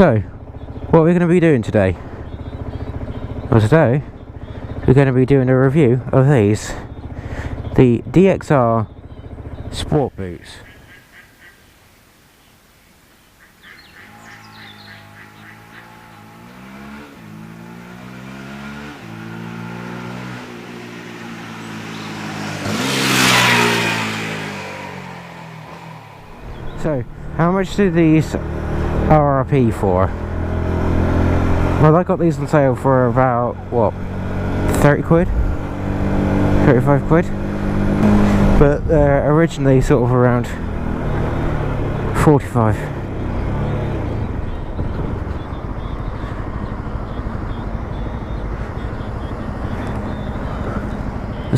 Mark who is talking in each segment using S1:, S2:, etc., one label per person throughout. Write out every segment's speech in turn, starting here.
S1: So, what are we going to be doing today? Well, today we're going to be doing a review of these, the DXR Sport Boots. So, how much do these RRP for? Well, I got these on sale for about, what, 30 quid? 35 quid? But they're originally sort of around 45.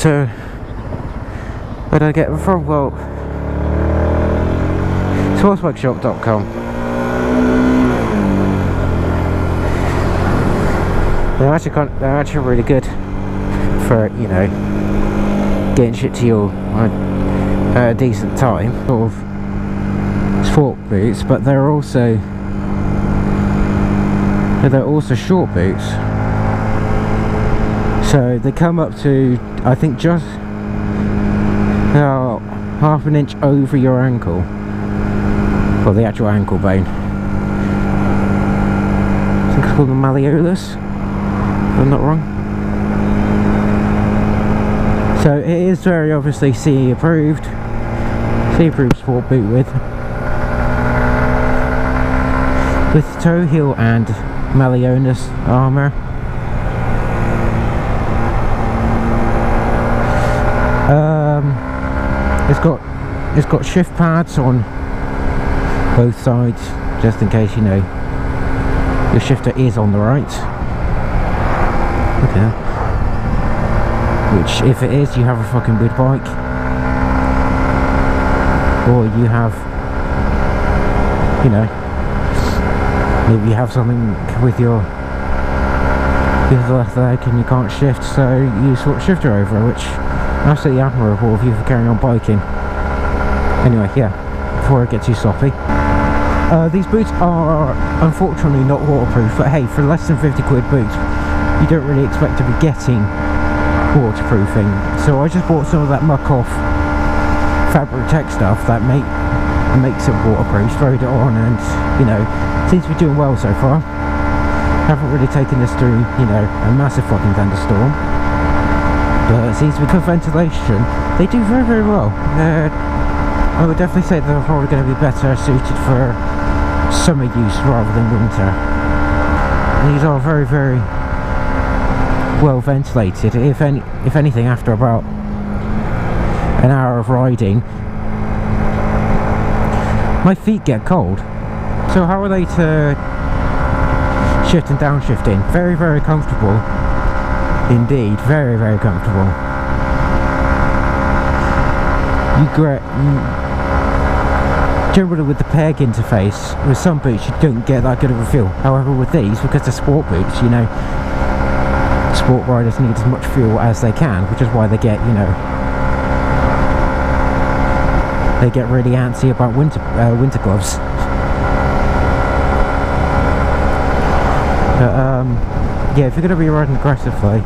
S1: So, where did I get them from? Well, sportsbikeshop.com. They're actually really good for, you know, getting shit to you at a decent time. Sort of sport boots, but they're also short boots. So they come up to, I think, just half an inch over your ankle. Well, the actual ankle bone. I think it's called the malleolus, if I'm not wrong. So it is very obviously CE approved sport boot with toe, heel and malleolus armour. It's got shift pads on both sides, just in case, you know, the shifter is on the right. Okay. Which, if it is, you have a fucking good bike. Or you have, you know, maybe you have something with your left leg and you can't shift, so you swap shifter over, which absolutely admirable of you for carrying on biking. Anyway, yeah, before I get too sloppy. These boots are unfortunately not waterproof, but hey, for less than 50 quid boots, you don't really expect to be getting waterproofing. So I just bought some of that muck off fabric tech stuff that makes it waterproof, throwed it on, and, you know, seems to be doing well so far. Haven't really taken this through, you know, a massive fucking thunderstorm, but it seems to be for ventilation. They do very, very well. I would definitely say they're probably going to be better suited for summer use rather than winter. These are very, very well ventilated. If anything, after about an hour of riding, my feet get cold. So how are they to shift and downshifting? Very, very comfortable indeed. Very, very comfortable. Generally with the peg interface, with some boots you don't get that good of a feel. However, with these, because they're sport boots, you know, sport riders need as much fuel as they can, which is why they get, you know, they get really antsy about winter gloves. But yeah, if you're going to be riding aggressively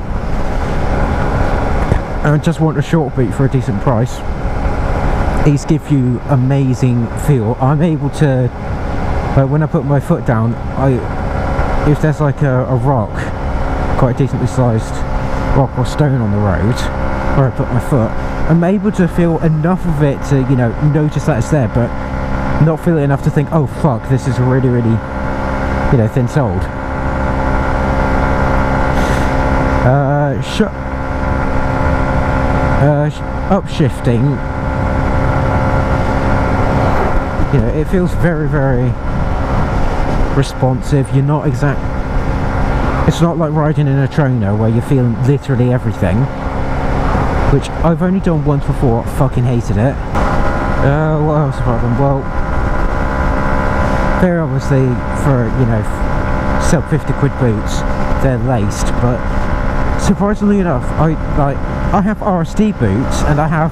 S1: and just want a short boot for a decent price, these give you amazing feel. I'm able to, when I put my foot down, if there's like a rock, quite a decently sized rock or stone on the road where I put my foot, I'm able to feel enough of it to, you know, notice that it's there, but not feel it enough to think, oh fuck, this is really, really, you know, thin-soled. Upshifting, you know, it feels very, very responsive. You're not it's not like riding in a trainer where you're feeling literally everything, which I've only done once before. I fucking hated it. What else about them? Well, they're obviously, for, you know, sub 50 quid boots, they're laced, but surprisingly enough, I have RSD boots, and I have,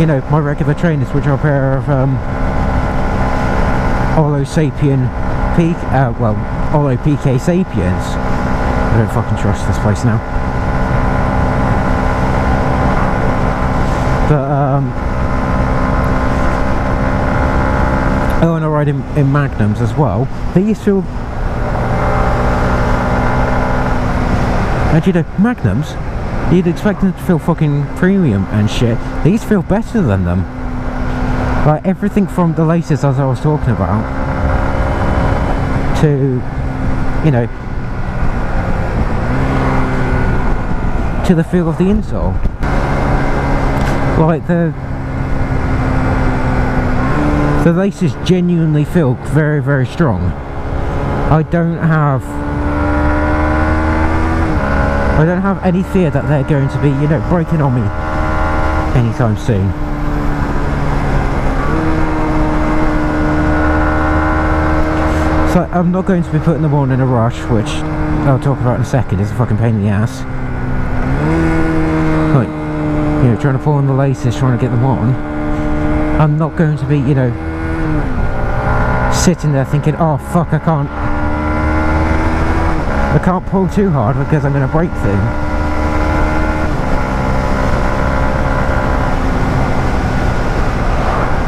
S1: you know, my regular trainers, which are a pair of Olo Sapien although PK Sapiens, I don't fucking trust this place now. But and I ride in Magnums as well. These feel, and you know, Magnums, you'd expect them to feel fucking premium and shit. These feel better than them. Like everything from the laces, as I was talking about, to, you know, to the feel of the insole. Like the laces genuinely feel very, very strong. I don't have any fear that they're going to be, you know, breaking on me anytime soon. So I'm not going to be putting them on in a rush, which I'll talk about in a second. It's a fucking pain in the ass. Like, you know, trying to pull on the laces, trying to get them on. I'm not going to be, you know, sitting there thinking, oh fuck, I can't pull too hard because I'm going to break things.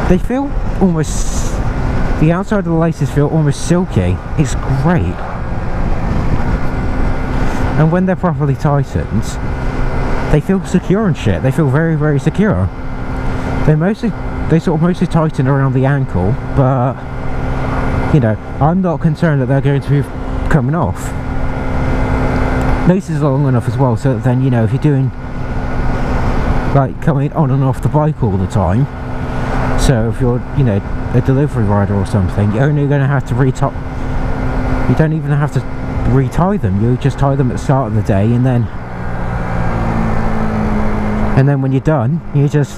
S1: They feel almost, the outside of the laces feel almost silky. It's great. And when they're properly tightened, they feel secure and shit. They feel very, very secure. They sort of mostly tighten around the ankle, but you know, I'm not concerned that they're going to be coming off. Laces are long enough as well, so that then, you know, if you're doing like coming on and off the bike all the time, so if you're, you know, a delivery rider or something, you're only going to have to retie. You don't even have to retie them. You just tie them at the start of the day, and then when you're done, you just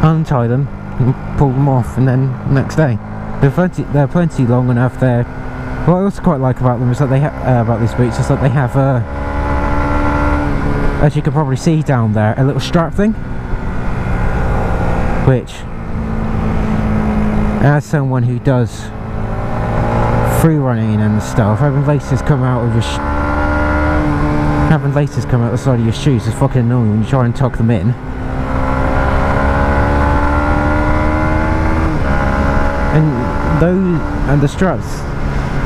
S1: untie them and pull them off, and then next day. They're plenty long enough there. What I also quite like about them is that they about these boots is that they have as you can probably see down there, a little strap thing, which, as someone who does free running and stuff, having laces come out of the side of your shoes is fucking annoying when you try and tuck them in. And the straps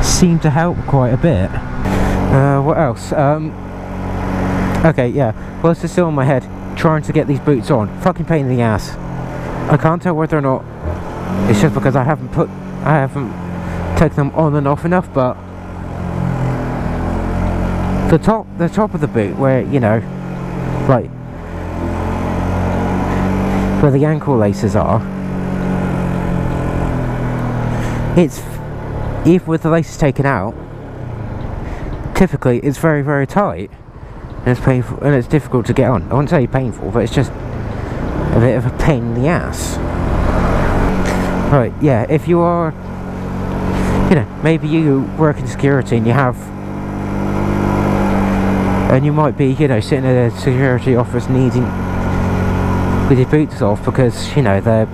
S1: seem to help quite a bit. What else? Okay, yeah. Well, it's still in my head trying to get these boots on. Fucking pain in the ass. I can't tell whether or not it's just because I haven't taken them on and off enough, but the top of the boot, where, you know, like where the ankle laces are, it's, even with the laces taken out, typically it's very, very tight, and it's painful, and it's difficult to get on. I wouldn't say painful, but it's just a bit of a pain in the ass. Right, yeah, if you are, you know, maybe you work in security and you have, and you might be, you know, sitting at a security office needing, with your boots off, because, you know, they're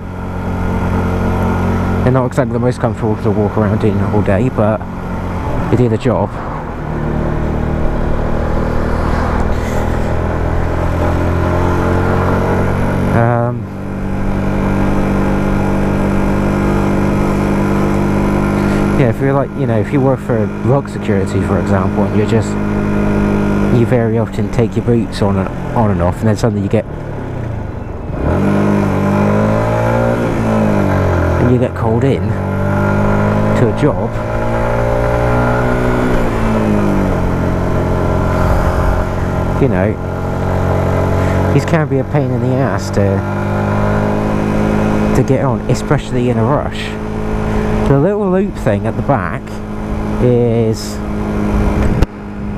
S1: not exactly the most comfortable to walk around in all day, but you do the job. Yeah, if you're like, you know, if you work for log security, for example, and you very often take your boots on and off, and then suddenly you get called in to a job, you know, these can be a pain in the ass to get on, especially in a rush. The little loop thing at the back is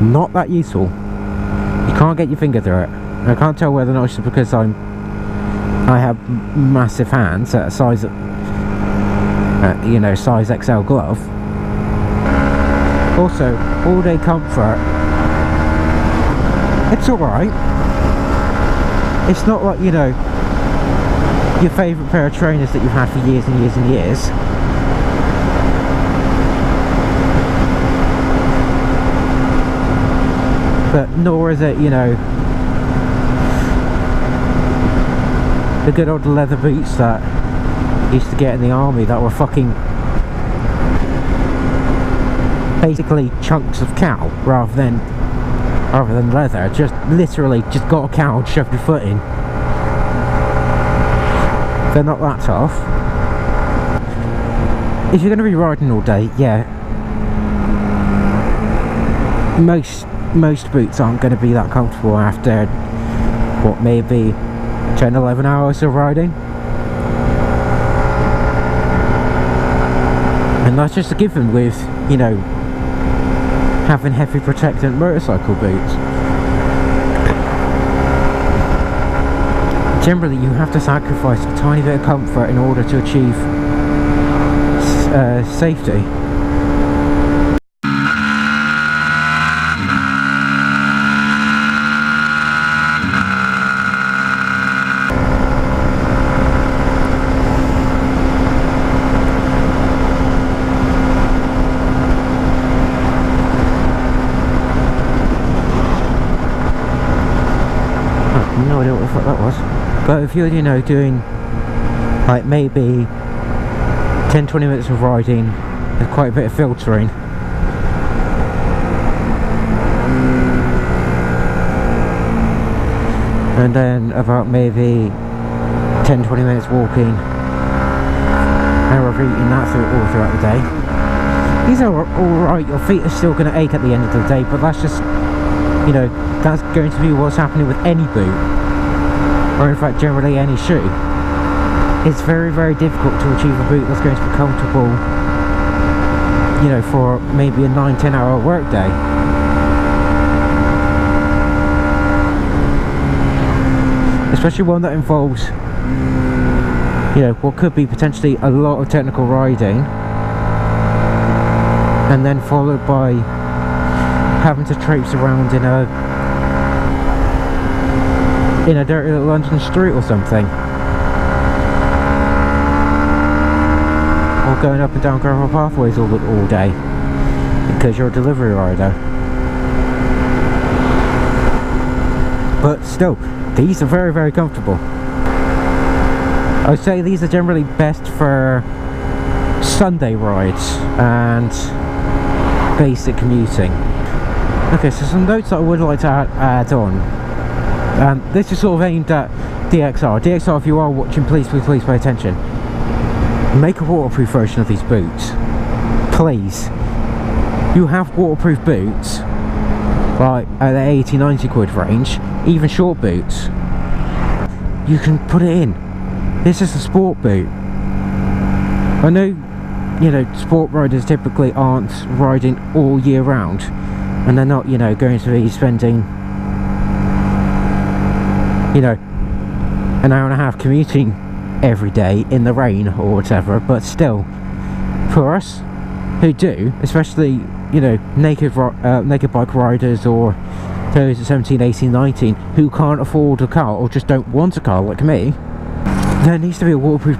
S1: not that useful. You can't get your finger through it. I can't tell whether or not it's because I have massive hands at a size, you know, size XL glove. Also, all day comfort, it's alright. It's not like, you know, your favourite pair of trainers that you've had for years and years and years. but nor is it, you know, the good old leather boots that I used to get in the army that were fucking basically chunks of cow rather than leather. Just literally just got a cow and shoved your foot in. They're not that tough. If you're going to be riding all day, yeah, most boots aren't going to be that comfortable after what, maybe 10-11 hours of riding. And that's just a given with, you know, having heavy protectant motorcycle boots. Generally you have to sacrifice a tiny bit of comfort in order to achieve safety. No idea what the fuck that was. But if you're, you know, doing like maybe 10-20 minutes of riding with quite a bit of filtering, and then about maybe 10-20 minutes walking and repeating that all throughout the day, these are alright. Your feet are still going to ache at the end of the day, but that's just, you know, that's going to be what's happening with any boot, or in fact generally any shoe. It's very, very difficult to achieve a boot that's going to be comfortable, you know, for maybe a 9-10 hour work day. Especially one that involves, you know, what could be potentially a lot of technical riding, and then followed by having to traipse around in a dirty little London street or something, or going up and down gravel pathways all day because you're a delivery rider. But still, these are very, very comfortable. I'd say these are generally best for Sunday rides and basic commuting. Okay, so some notes that I would like to add on. And this is sort of aimed at DXR. DXR, if you are watching, please pay attention. Make a waterproof version of these boots. Please. You have waterproof boots, like at the 80-90 quid range, even short boots. You can put it in. This is a sport boot. I know, you know, sport riders typically aren't riding all year round, and they're not, you know, going to be spending, you know, an hour and a half commuting every day in the rain or whatever, but still, for us who do, especially, you know, naked bike riders, or those at 17, 18, 19 who can't afford a car or just don't want a car like me, there needs to be a waterproof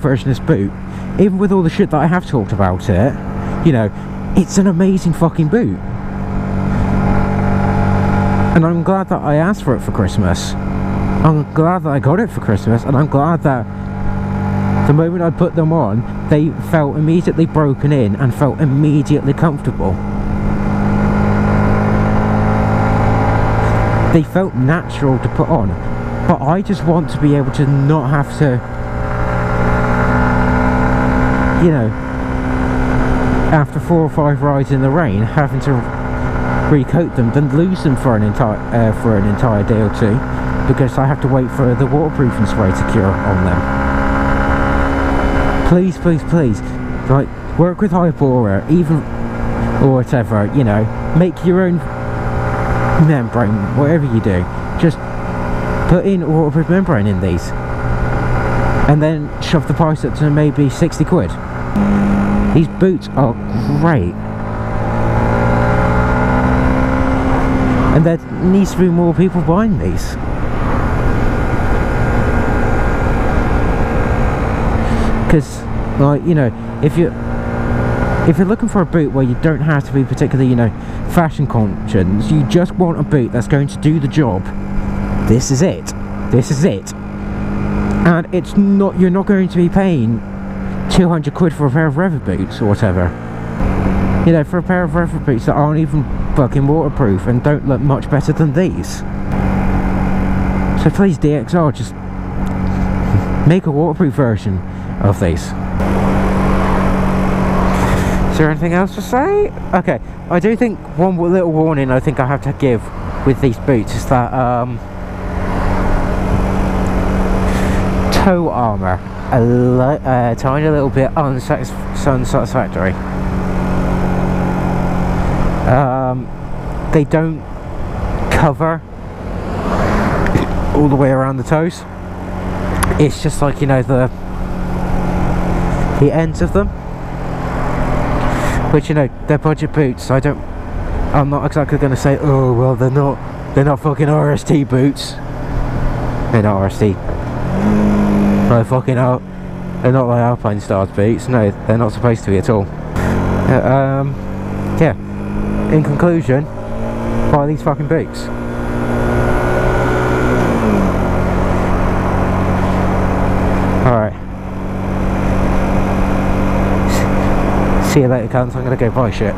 S1: version of this boot. Even with all the shit that I have talked about it, you know, it's an amazing fucking boot. And I'm glad that I asked for it for Christmas. I'm glad that I got it for Christmas, and I'm glad that the moment I put them on, they felt immediately broken in and felt immediately comfortable. They felt natural to put on, but I just want to be able to not have to, you know, after 4 or 5 rides in the rain, having to recoat them, then lose them for an entire day or two, because I have to wait for the waterproofing spray to cure on them. Please, like, work with Hypora, even, or whatever, you know, make your own membrane, whatever you do, just put in a waterproof membrane in these, and then shove the price up to maybe 60 quid. These boots are great. And there needs to be more people buying these. Because, like, you know, if you If you're looking for a boot where you don't have to be particularly, you know, fashion conscious, you just want a boot that's going to do the job, this is it. This is it. And it's not, you're not going to be paying 200 quid for a pair of Rever boots or whatever. You know, for a pair of Rever boots that aren't even fucking waterproof and don't look much better than these. So please, DXR, just make a waterproof version of these. Is there anything else to say? Okay, I do think one little warning I think I have to give with these boots is that toe armour, a tiny little bit unsatisfactory. They don't cover all the way around the toes. It's just like, you know, the ends of them, which, you know, they're budget boots, so I'm not exactly going to say, oh well, they're not fucking RST boots. They're not RST. No fucking they're not like Alpine Stars boots. No, they're not supposed to be at all. Yeah. In conclusion, buy these fucking boots. Alright. See you later, cunts. I'm gonna go buy shit.